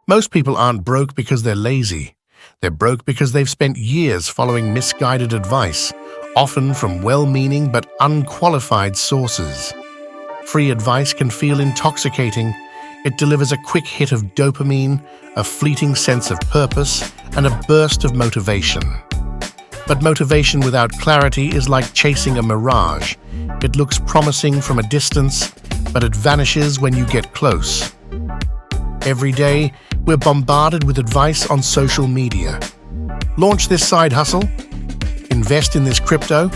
Most people aren't broke because they're lazy. They're broke because they've spent years following misguided advice, often from well-meaning but unqualified sources. Free advice can feel intoxicating. It delivers a quick hit of dopamine, a fleeting sense of purpose, and a burst of motivation. But motivation without clarity is like chasing a mirage. It looks promising from a distance, but it vanishes when you get close. Every day, we're bombarded with advice on social media. Launch this side hustle. Invest in this crypto.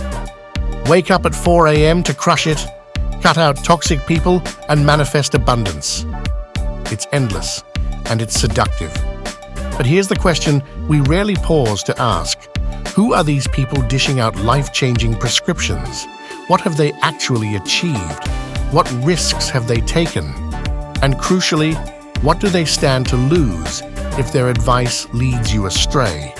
Wake up at 4 a.m. to crush it. Cut out toxic people and manifest abundance. It's endless, and it's seductive. But here's the question we rarely pause to ask. Who are these people dishing out life-changing prescriptions? What have they actually achieved? What risks have they taken? And crucially, what do they stand to lose if their advice leads you astray?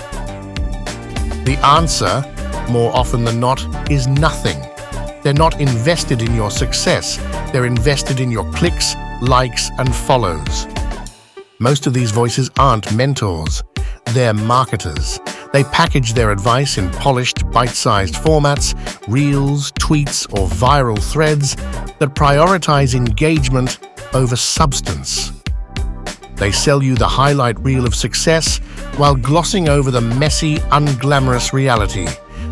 The answer, more often than not, is nothing. They're not invested in your success. They're invested in your clicks, likes, and follows. Most of these voices aren't mentors. They're marketers. They package their advice in polished, bite-sized formats, reels, tweets, or viral threads that prioritize engagement over substance. They sell you the highlight reel of success while glossing over the messy, unglamorous reality,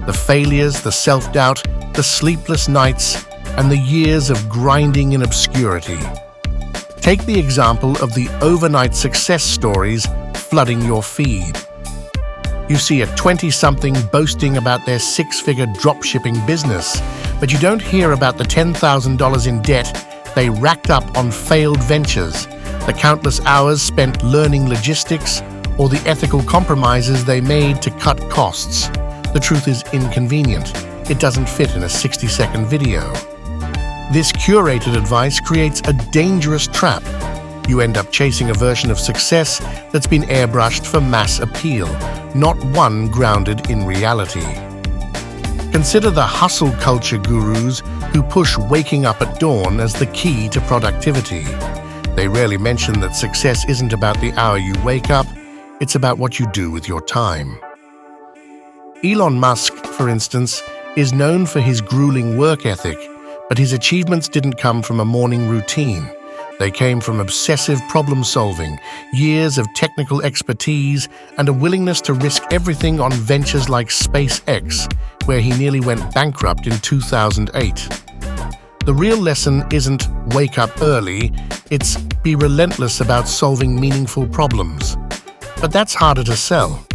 the failures, the self-doubt, the sleepless nights, and the years of grinding in obscurity. Take the example of the overnight success stories flooding your feed. You see a 20-something boasting about their six-figure dropshipping business, but you don't hear about the $10,000 in debt they racked up on failed ventures, the countless hours spent learning logistics, or the ethical compromises they made to cut costs. The truth is inconvenient. It doesn't fit in a 60-second video. This curated advice creates a dangerous trap. You end up chasing a version of success that's been airbrushed for mass appeal, not one grounded in reality. Consider the hustle culture gurus who push waking up at dawn as the key to productivity. They rarely mention that success isn't about the hour you wake up, it's about what you do with your time. Elon Musk, for instance, is known for his grueling work ethic, but his achievements didn't come from a morning routine. They came from obsessive problem-solving, years of technical expertise, and a willingness to risk everything on ventures like SpaceX, where he nearly went bankrupt in 2008. The real lesson isn't wake up early, it's be relentless about solving meaningful problems. But that's harder to sell.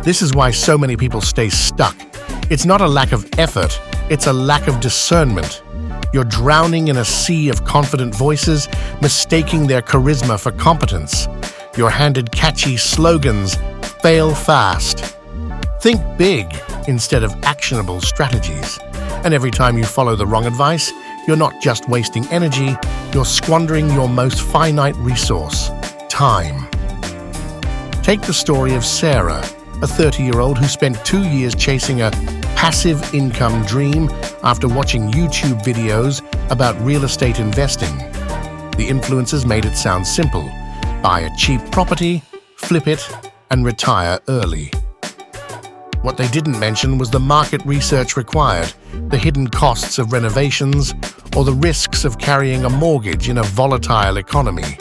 This is why so many people stay stuck. It's not a lack of effort, it's a lack of discernment. You're drowning in a sea of confident voices, mistaking their charisma for competence. You're handed catchy slogans, fail fast. Think big instead of actionable strategies. And every time you follow the wrong advice, you're not just wasting energy, you're squandering your most finite resource, time. Take the story of Sarah, a 30-year-old who spent 2 years chasing a passive income dream after watching YouTube videos about real estate investing. The influencers made it sound simple. Buy a cheap property, flip it, and retire early. What they didn't mention was the market research required, the hidden costs of renovations, or the risks of carrying a mortgage in a volatile economy.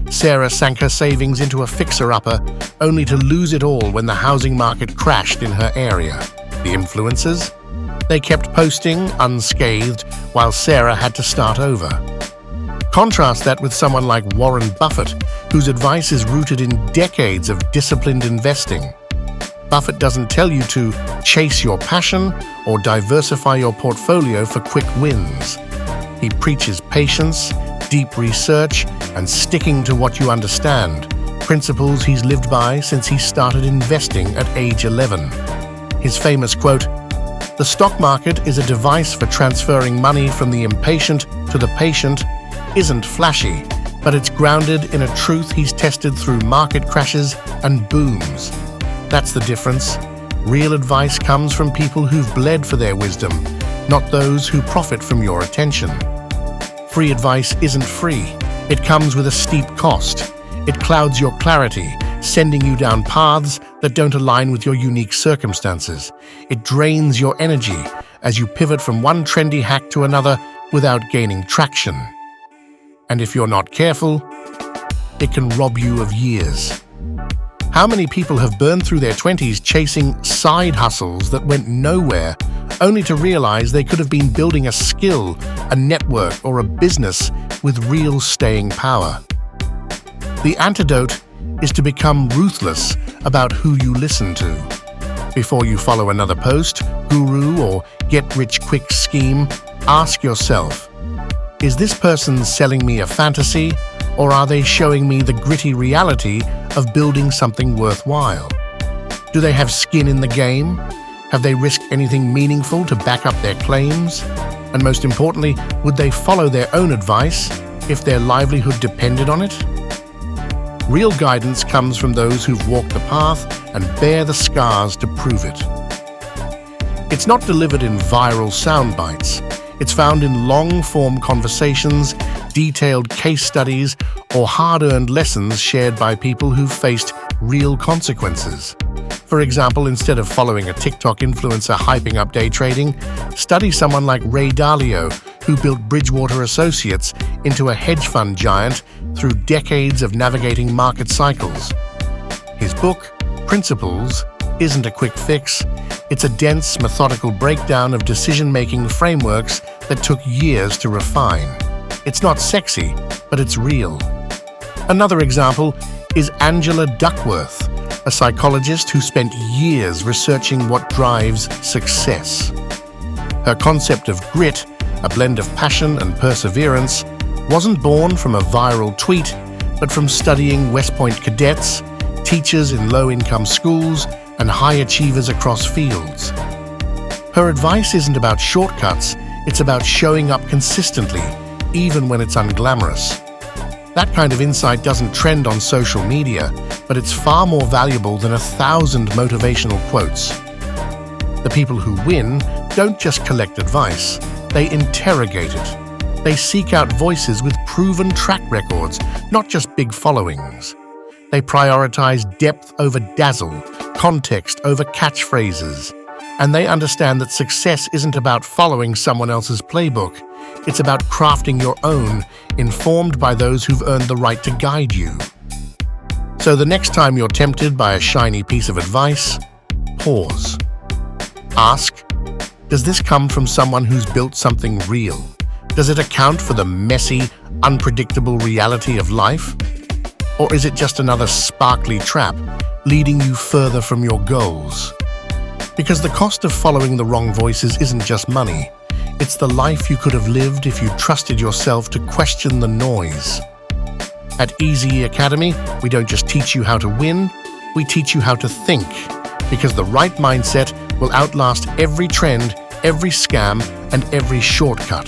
Sarah sank her savings into a fixer-upper, only to lose it all when the housing market crashed in her area. The influencers? They kept posting unscathed while Sarah had to start over. Contrast that with someone like Warren Buffett, whose advice is rooted in decades of disciplined investing. Buffett doesn't tell you to chase your passion or diversify your portfolio for quick wins. He preaches patience, deep research, and sticking to what you understand, principles he's lived by since he started investing at age 11. His famous quote, "The stock market is a device for transferring money from the impatient to the patient," isn't flashy, but it's grounded in a truth he's tested through market crashes and booms. That's the difference. Real advice comes from people who've bled for their wisdom, not those who profit from your attention. Free advice isn't free. It comes with a steep cost. It clouds your clarity, sending you down paths that don't align with your unique circumstances. It drains your energy as you pivot from one trendy hack to another without gaining traction. And if you're not careful, it can rob you of years. How many people have burned through their 20s chasing side hustles that went nowhere, only to realize they could have been building a skill, a network, or a business with real staying power? The antidote is to become ruthless about who you listen to. Before you follow another post, guru, or get-rich-quick scheme, ask yourself, is this person selling me a fantasy, or are they showing me the gritty reality of building something worthwhile? Do they have skin in the game? Have they risked anything meaningful to back up their claims? And most importantly, would they follow their own advice if their livelihood depended on it? Real guidance comes from those who've walked the path and bear the scars to prove it. It's not delivered in viral sound bites. It's found in long-form conversations, detailed case studies, or hard-earned lessons shared by people who've faced real consequences. For example, instead of following a TikTok influencer hyping up day trading, study someone like Ray Dalio, who built Bridgewater Associates into a hedge fund giant through decades of navigating market cycles. His book, Principles, isn't a quick fix. It's a dense, methodical breakdown of decision-making frameworks that took years to refine. It's not sexy, but it's real. Another example is Angela Duckworth, a psychologist who spent years researching what drives success. Her concept of grit, a blend of passion and perseverance, wasn't born from a viral tweet, but from studying West Point cadets, teachers in low-income schools, and high achievers across fields. Her advice isn't about shortcuts, it's about showing up consistently, even when it's unglamorous. That kind of insight doesn't trend on social media, but it's far more valuable than 1,000 motivational quotes. The people who win don't just collect advice, they interrogate it. They seek out voices with proven track records, not just big followings. They prioritize depth over dazzle, context over catchphrases, and they understand that success isn't about following someone else's playbook. It's about crafting your own, informed by those who've earned the right to guide you. So the next time you're tempted by a shiny piece of advice, pause. Ask, does this come from someone who's built something real? Does it account for the messy, unpredictable reality of life? Or is it just another sparkly trap, leading you further from your goals? Because the cost of following the wrong voices isn't just money. It's the life you could have lived if you trusted yourself to question the noise. At Easy Academy, we don't just teach you how to win, we teach you how to think. Because the right mindset will outlast every trend, every scam, and every shortcut.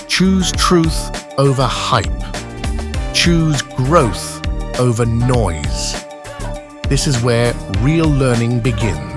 Choose truth over hype. Choose growth over noise. This is where real learning begins.